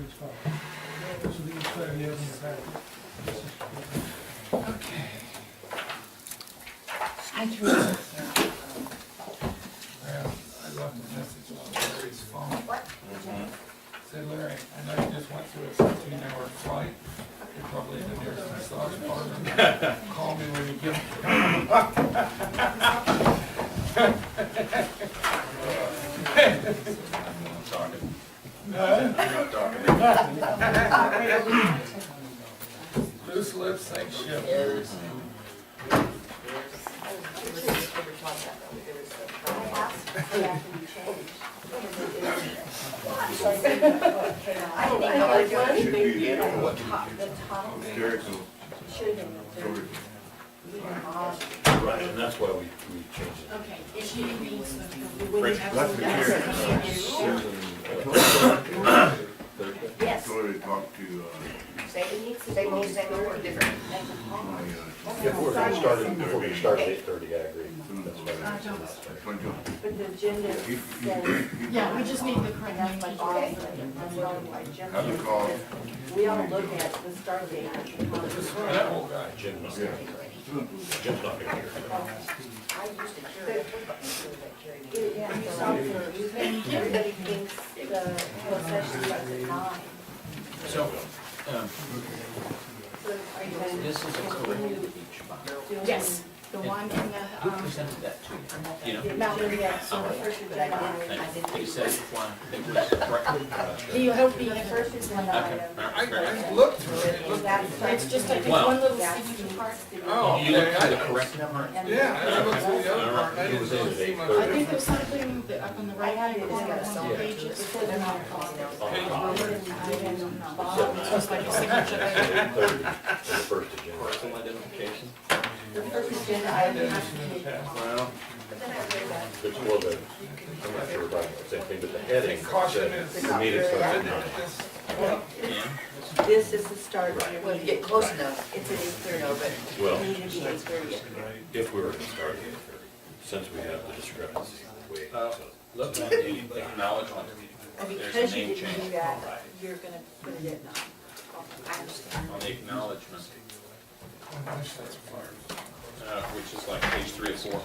it's fine. So these are the others in the back. Okay. I threw this. Well, I left a message on Larry's phone. What? Said, Larry, I know you just went through a 16-hour flight. You're probably in the nearest massage parlor. Call me when you get Talking. done. I'm not talking. Loose lips, same shit. Right, and that's why we changed it. Okay, if she means that we Right, wouldn't have that's to. the Yes. So to talk to, Same word, different. If we're gonna start at 8:30, I agree. That's I fine. don't. But the agenda says, Yeah, we just need the correct name. like, all of them, that's why the agenda have you call, says, we ought to look at the start date. Just for that old guy. Jim's not yeah. Jim's not gonna hear. I used to carry that Yeah, you saw the, everybody thinks the closed session starts at 9. So, So are you going this is a corrected each file. to? Yes, the one in Who the, presented that to you? You know, Malcolm, yeah, so the first agenda. they said one, it was corrected. do you help me? The first agenda Okay. item. I looked through it. It looked- It's just, I think, Well- one little That's signature part. Oh, You looked okay. for the correct number? And- Yeah, I looked through the other part. I It was didn't in see at much. I think there's something that up on the right hand corner, one of the pages. It says not on On the top. the bottom. So it's like a signature. 8:30 for the first agenda. Personal identification? The first agenda item has to be. Well, It's more the, I'm not sure about the same thing, but the heading Caution said is- the meeting starts at 9. yeah. This is the start. When you get close enough, it's an 8:30, but Well, It needed to be 8:30. if we were to start at 8:30, since we have the discrepancy, wait, so. Look at the acknowledgement. And There's a because you name didn't do change. that, you're gonna put it at 9. I understand. On the acknowledgement, which is like page 3 or 4.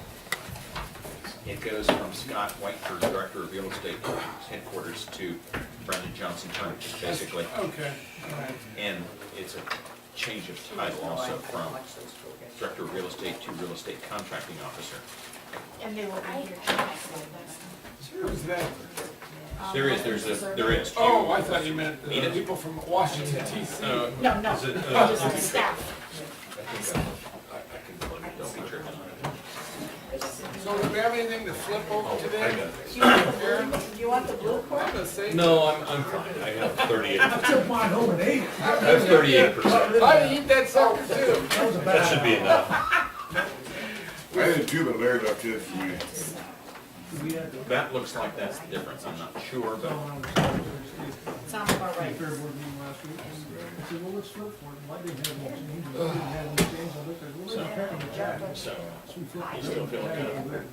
It goes from Scott Whiteford, Director of Real Estate Headquarters, to Brandon Johnson Turner, basically. Okay, all right. And it's a change of title also from Director of Real Estate to Real Estate Contracting Officer. And they will be here tonight. Who's that? There is. Oh, I thought you meant Need it? people from Washington DC. No, no, Is it, just the staff. Don't be tripping on it. So do we have anything to flip over I today? got it. Aaron? Do you want the blue I'm card? gonna say. No, I'm fine, I have 38, I Took mine home at 8. have 38%. I eat that sucker too. That was a bad. That should be enough. I did too, but Larry left his for me. We had to. That looks like that's the difference, I'm not sure, but Sounds about right. Fair board meeting last week. I said, well, let's flip for it. Why didn't have any change? We didn't have any change. I looked at it. Well, we're packing the jack. So, So we flipped it. still feeling good.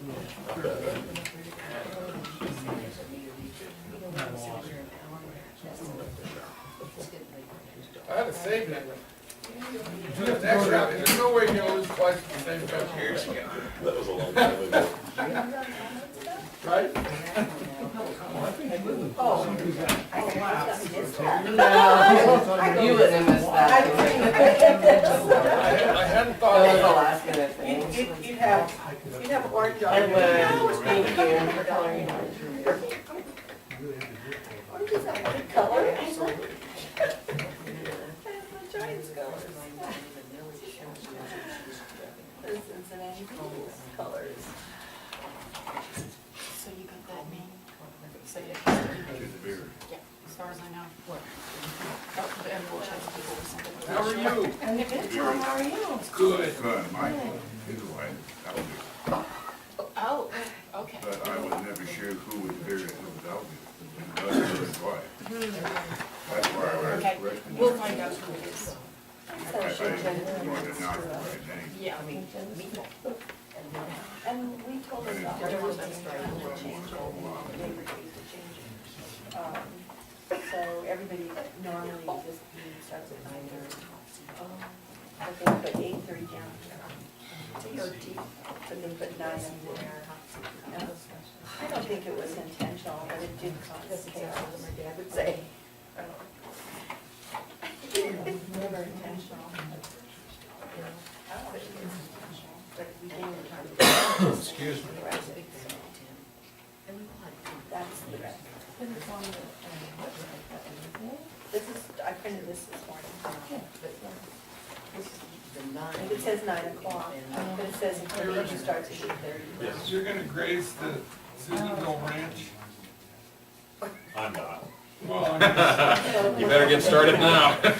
I had to save that. Next round, there's no way you're gonna lose twice at the same time. Years ago. that was a long time ago. Right? I think I live with. Oh. I missed that. you wouldn't have missed that. I hadn't thought That of was the that. last minute thing. You'd have orange on. I would, thank you. Orange is a white color. Giants colors. The Cincinnati Bengals colors. So you got that name? So you It's bigger. yeah, as far as I know. What? And we'll check the people who sent it. How are you? And the good Tom, how are you? Good. Good, Mike, his wife, that was it. Oh, okay. But I was never sure who was bigger and who was out there. That's his wife. That's why I was Okay, resting. we'll find out who it is. I wanted to not the right name. Yeah, I mean, And we told her about what it was to change it, and Labor Day to change it. So everybody normally just starts at 9:30. But they put 8:30 down here. DOT, but they put 9 up there. I don't think it was intentional, but it did cause chaos, my dad would say. Never intentional. I don't think it was intentional, but we gave them time to. Excuse me. That's the rest. This is, I printed this morning. It says 9 o'clock, but it says the meeting starts at 8:30. You're gonna graze the Susanville Ranch? I'm not. Well, I'm just- You better get started now. They're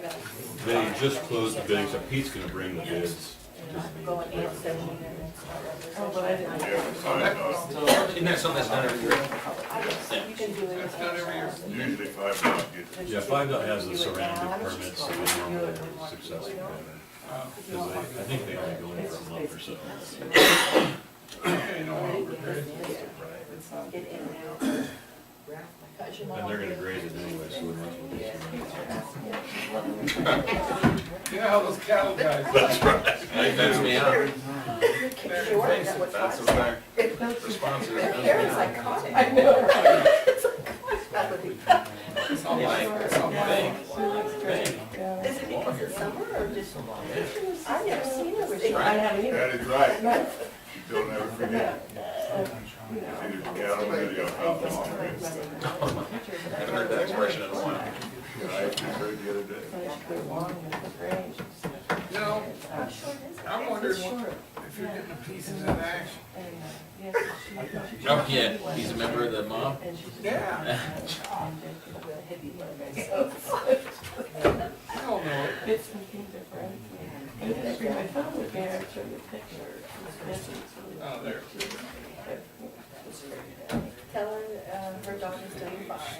gonna They just closed the bidding, so Pete's gonna bring the bids. go at 8:30 and then start over. Yeah, sign off. Isn't that something that's done every year? You can do it. That's done every year. Usually 5 o'clock gets. Yeah, 5 has the surrounding permits, so they normally are successful bidder. Because I think they only go in for a month or so. Okay, no, we're great. Get in now. And they're gonna graze it anyway, so we might as well just. You know how those cattle guys. That's right. That's me out. Sure, that was That's fun. what my response Their is. hair is iconic. I know. It's iconic. That would be. Something like, something like. Is it because it's summer or just? I've never seen this thing. That is right. You'll never forget. It's either the cattle or the alfalfa. Haven't heard that expression in a while. I just heard the other day. You know, I'm wondering if you're getting the pieces in action. Oh, yeah, he's a member of the mob? Yeah. I don't know. It's something different. I found the bear, showed you a picture. Oh, there. Tell her, her dog is doing fine.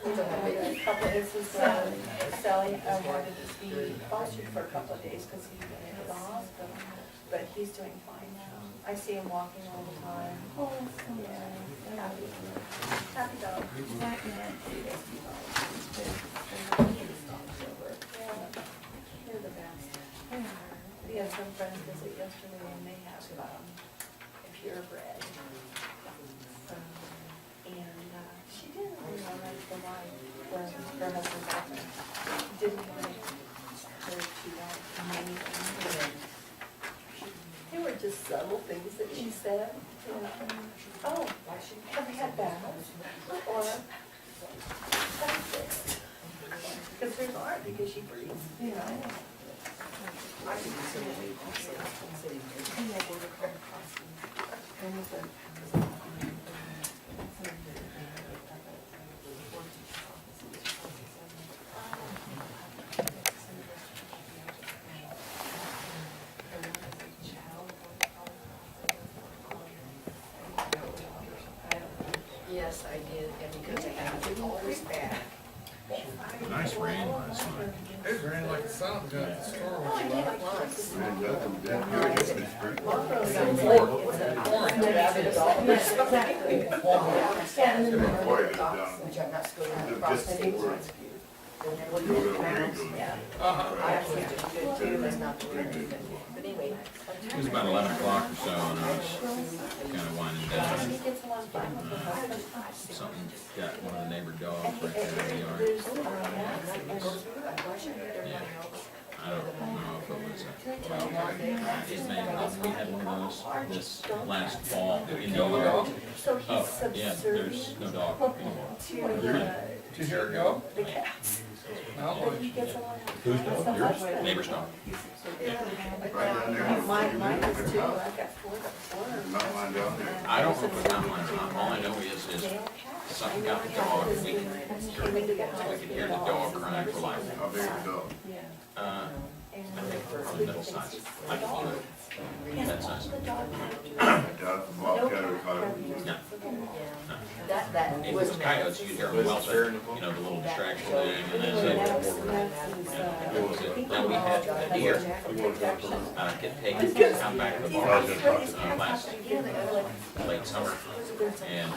A couple, this is, Sally wanted to be fostered for a couple of days because he's been in the hospital, but he's doing fine now. I see him walking all the time. Oh, yeah. Happy dog. Yeah. They're the best. We had some friends visit yesterday and they have, purebred. And she didn't really know like the wife, when her husband got her. Didn't like her to like anything. They were just subtle things that she said. You know, oh, have you had baths? Or because there's art because she breathes, you know. I can see it. Yes, I did, and because I had to always back. Nice rain last night. It ran like a son gun at the store Oh, I when did you it left. once. Man, nothing, that good, it's been great. Exactly. It's been quiet, it's down. Which I'm not supposed to Just cross the any word. words. Go to Greenville. Yeah, Uh-huh. I actually did good too, that's not the word even. But anyway. It was about 11 o'clock or so, and I was kind of winding down. He gets along fine with her husband. Something got one of the neighbor dogs right there in the yard. There's, I don't know if it was a, well, it may have not. We had one of those this last fall in the yard. so he's Oh, yeah, there's subservient no dog anymore. to Did you hear it go? the cats. No, But he gets along Whose with the dog? Yours? husband. Neighbor's dog. Mine is too, I've got four. Not mine down there. I don't know if it's not mine or not. All I know is something got the dog. We could hear the dog crying for life. How big is the dog? I think probably middle size. I can hear it. That size. Down at the Bobcat or Colorado? No. That If it was coyotes, you'd hear them whelping, you know, the little distraction thing, and then then we had a deer get taken, come back to the barn last late summer, and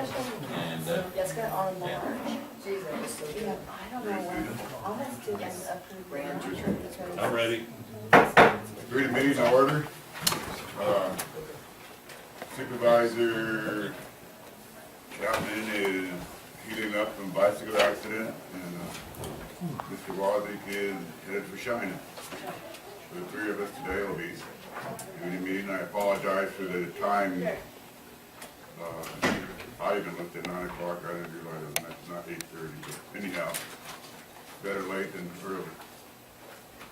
session. And, Jessica, on March. Yeah, I don't know when, almost didn't approve March. I'm ready. Read the meeting in order. Supervisor Chapman is heating up from bicycle accident, and Mr. Wozniak is headed for China. So the three of us today will be doing the meeting. I apologize for the time. I even looked at 9 o'clock, I didn't realize it was not 8:30, but anyhow, better late than early.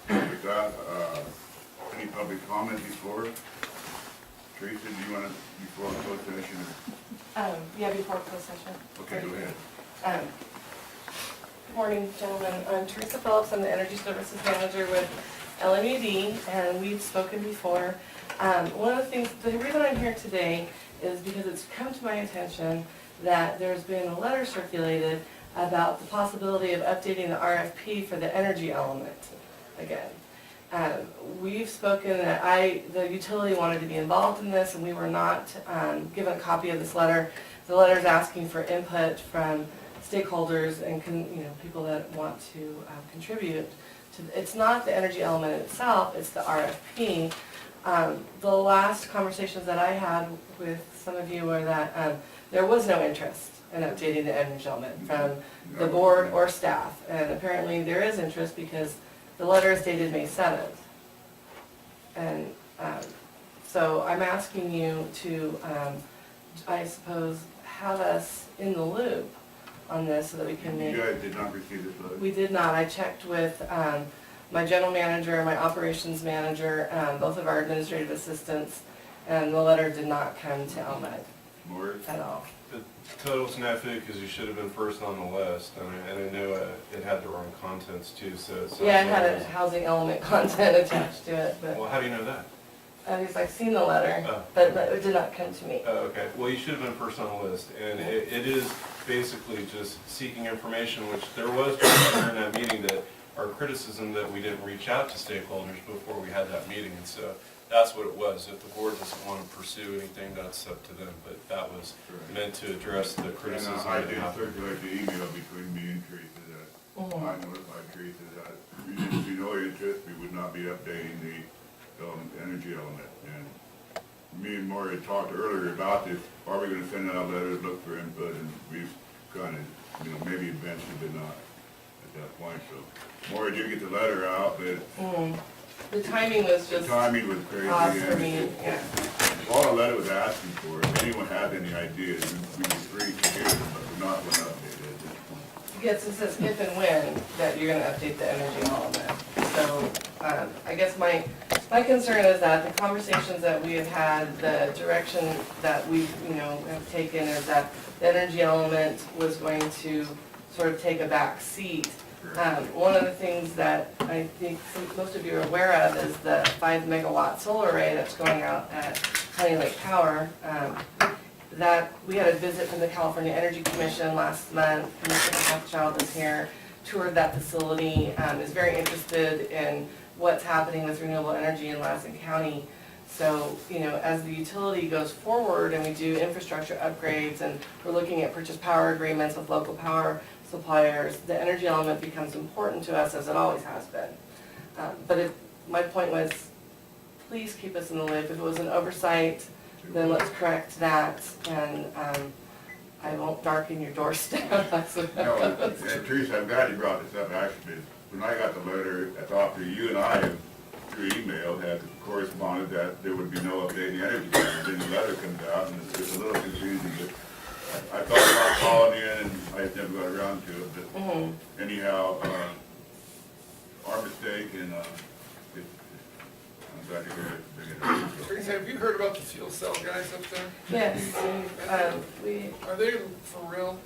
With that, any public comment before? Teresa, do you want to, before close session? Yeah, before closed session. Okay, go ahead. Good morning, gentlemen. I'm Teresa Phillips. I'm the Energy Services Manager with LMUD, and we've spoken before. One of the things, the reason I'm here today is because it's come to my attention that there's been a letter circulated about the possibility of updating the RFP for the energy element again. We've spoken that the utility wanted to be involved in this, and we were not given a copy of this letter. The letter is asking for input from stakeholders and people that want to contribute. It's not the energy element itself, it's the RFP. The last conversations that I had with some of you were that there was no interest in updating the energy element from the board or staff. And apparently there is interest because the letter is dated May 7th. And so I'm asking you to, I suppose, have us in the loop on this so that we can make... You guys did not receive this letter? We did not. I checked with my general manager, my operations manager, both of our administrative assistants, and the letter did not come to Elmed Morris? at all. Total snafu, because you should have been first on the list, and I know it had the wrong contents too, so it sounds Yeah, it had like a housing element content attached to it, but Well, how do you know that? because I've seen the letter, Oh. but it did not come to me. Oh, okay. Well, you should have been first on the list, and it is basically just seeking information, which there was during that meeting that our criticism that we didn't reach out to stakeholders before we had that meeting, and so that's what it was. If the board doesn't want to pursue anything, that's up to them, but that was meant to address the criticism And I that did happened. circulate the email between me and Teresa that Mhm. I notified Teresa that we didn't see no interest, we would not be updating the energy element. And me and Maury had talked earlier about this, are we gonna send out letters, look for input, and we've kind of, maybe eventually, but not at that point, so. Maury did get the letter out, but The timing was the just timing was crazy. odd for and me, yeah. all the letter was asking for, if anyone has any ideas, we'd be free to hear them, but we're not gonna update it. Yes, it says if and when that you're gonna update the energy element. So, I guess my concern is that the conversations that we have had, the direction that we, have taken is that the energy element was going to sort of take a back seat. One of the things that I think most of you are aware of is the 5 megawatt solar array that's going out at Honey Lake Power. That we had a visit from the California Energy Commission last month. Commissioner Hochschild was here, toured that facility, is very interested in what's happening with renewable energy in Lassen County. So, as the utility goes forward and we do infrastructure upgrades and we're looking at purchase power agreements with local power suppliers, the energy element becomes important to us as it always has been. My point was, please keep us in the loop. If it was an oversight, then let's correct that, and I won't darken your doorstep, I suppose. No, and Teresa, I'm glad you brought this up, actually, because when I got the letter, I thought that you and I, through email, had corresponded that there would be no update in the energy plan. Then the letter comes out, and it's a little confusing, but I thought about calling in, and I just never got around to it, but anyhow, our mistake, and I'm glad to hear it. Teresa, have you heard about the fuel cell guys up there? Yes, Are they for real?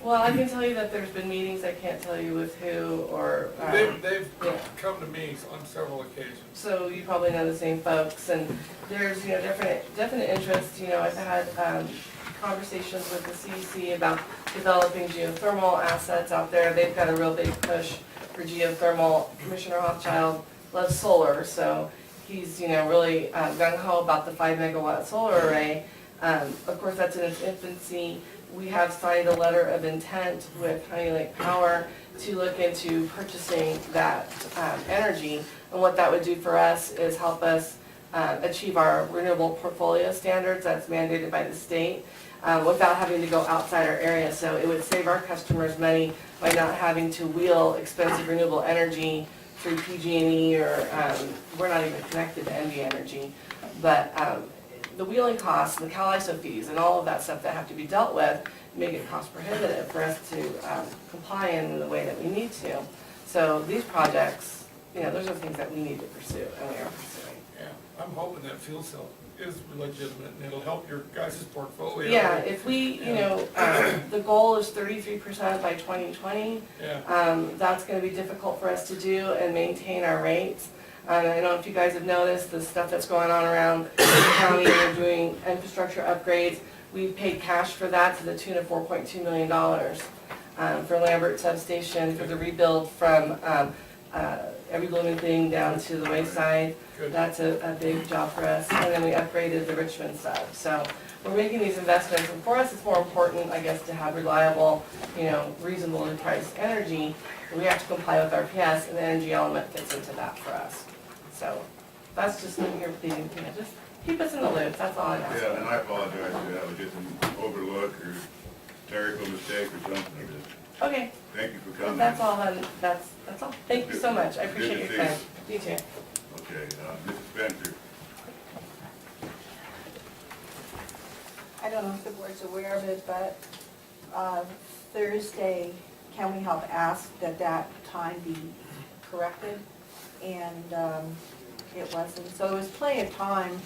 well, I can tell you that there's been meetings, I can't tell you with who, or, They've yeah. come to me on several occasions. So you probably know the same folks, and there's, definite interest. I've had conversations with the CEC about developing geothermal assets out there. They've got a real big push for geothermal. Commissioner Hochschild loves solar, so he's, really gung-ho about the 5 megawatt solar array. Of course, that's in its infancy. we have signed a letter of intent with Honey Lake Power to look into purchasing that energy. And what that would do for us is help us achieve our renewable portfolio standards that's mandated by the state without having to go outside our area. So it would save our customers money by not having to wheel expensive renewable energy through PG&E or we're not even connected to NV Energy. But the wheeling costs, and the CAISO fees, and all of that stuff that have to be dealt with make it cost prohibitive for us to comply in the way that we need to. So these projects, you know, those are things that we need to pursue, and we are pursuing. Yeah, I'm hoping that fuel cell is legitimate and it'll help your guys' portfolio. Yeah, if we, you know, the goal is 33% by 2020. Yeah, That's gonna be difficult for us to do and maintain our rates. I don't know if you guys have noticed the stuff that's going on around the county. We're doing infrastructure upgrades. We paid cash for that to the tune of $4.2 million for Lambert Substation for the rebuild from every blooming thing down to the wayside. good. That's a big job for us. And then we upgraded the Richmond sub. So we're making these investments, and for us it's more important, I guess, to have reliable, you know, reasonably priced energy. We have to comply with RPS, and the energy element fits into that for us. So that's just in here being, you know, just keep us in the loop, that's all I'm asking. Yeah, and I apologize for that, was just an overlook or clerical mistake or something. Okay, Thank you for coming. that's all, that's all. Thank you so much, I Good to appreciate see your you. time. You too. Okay, Mrs. Spencer. I don't know if the board's aware of it, but Thursday, County Health asked that that time be corrected, and it wasn't. So it was plenty of time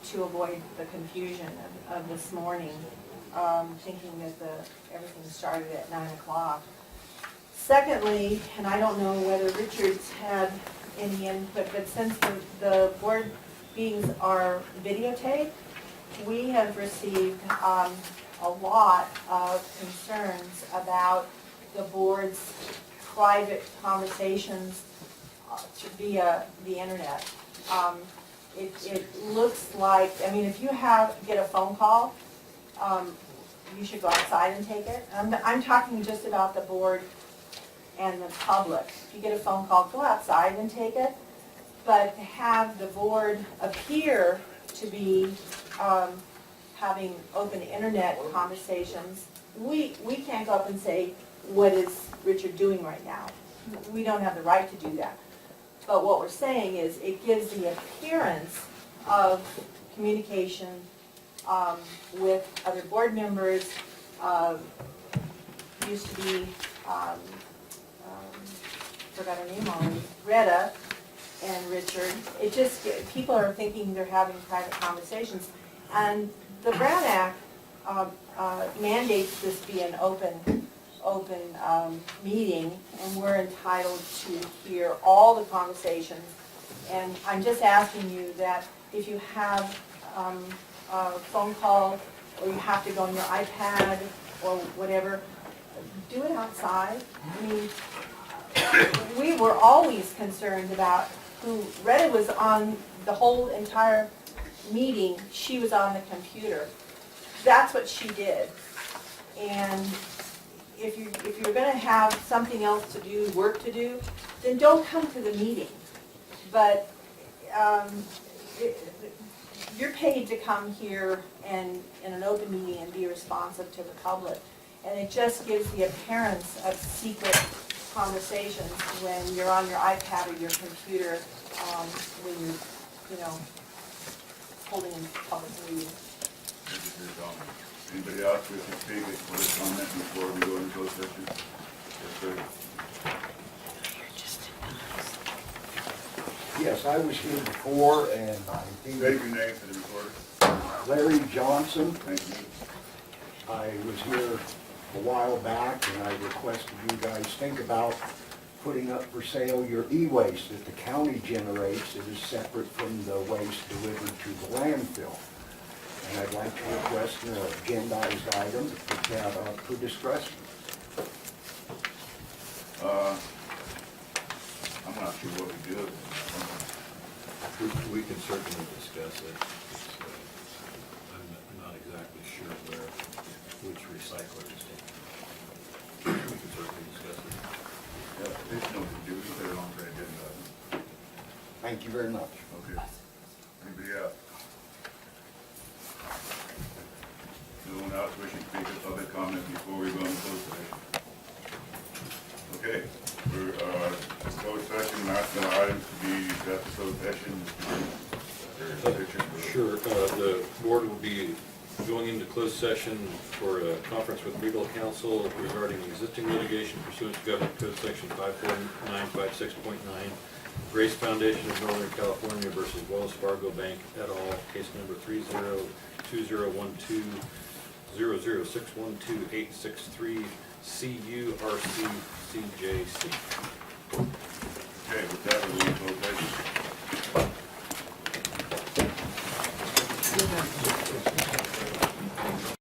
to avoid the confusion of this morning, thinking that everything started at 9 o'clock. Secondly, and I don't know whether Richard's had any input, but since the board meetings are videotaped, we have received a lot of concerns about the board's private conversations via the internet. It looks like, I mean, if you get a phone call, you should go outside and take it. I'm talking just about the board and the public. If you get a phone call, go outside and take it. But to have the board appear to be having open internet conversations, we can't go up and say, what is Richard doing right now? We don't have the right to do that. But what we're saying is it gives the appearance of communication with other board members. Used to be, forgot her name already, Retta and Richard. It just, people are thinking they're having private conversations. And the Brown Act mandates this be an open meeting, and we're entitled to hear all the conversations. And I'm just asking you that if you have a phone call, or you have to go on your iPad or whatever, do it outside. I mean, we were always concerned about Retta was on the whole entire meeting, she was on the computer. That's what she did. And if you're gonna have something else to do, work to do, then don't come to the meeting. But you're paid to come here and in an open meeting and be responsive to the public. And it just gives the appearance of secret conversations when you're on your iPad or your computer, when you're, you know, holding a public meeting. Anybody else wish to speak for this comment before we go into closed session? Yes, sir. Yes, I was here before, and I State think your name for the recorder. Larry Johnson. Thank you. I was here a while back, and I requested you guys think about putting up for sale your e-waste that the county generates. It is separate from the waste delivered to the landfill. And I'd like to request an agendized item to put that up for discussion. I'm not sure what we do. We can certainly discuss it. I'm not exactly sure which recycling Thank you very much. Okay. Anybody else? No one else wishing to make a public comment before we go into closed session? Okay, for closed session, last item to be set for closed session. Sure, the board will be going into closed session for a conference with legal counsel regarding existing litigation pursuant to Government Code Section 54956.9, Grace Foundation of Northern California versus Wells Fargo Bank et al., case number 3020120061286 CURC-CJC. Okay, with that, we'll leave closed session.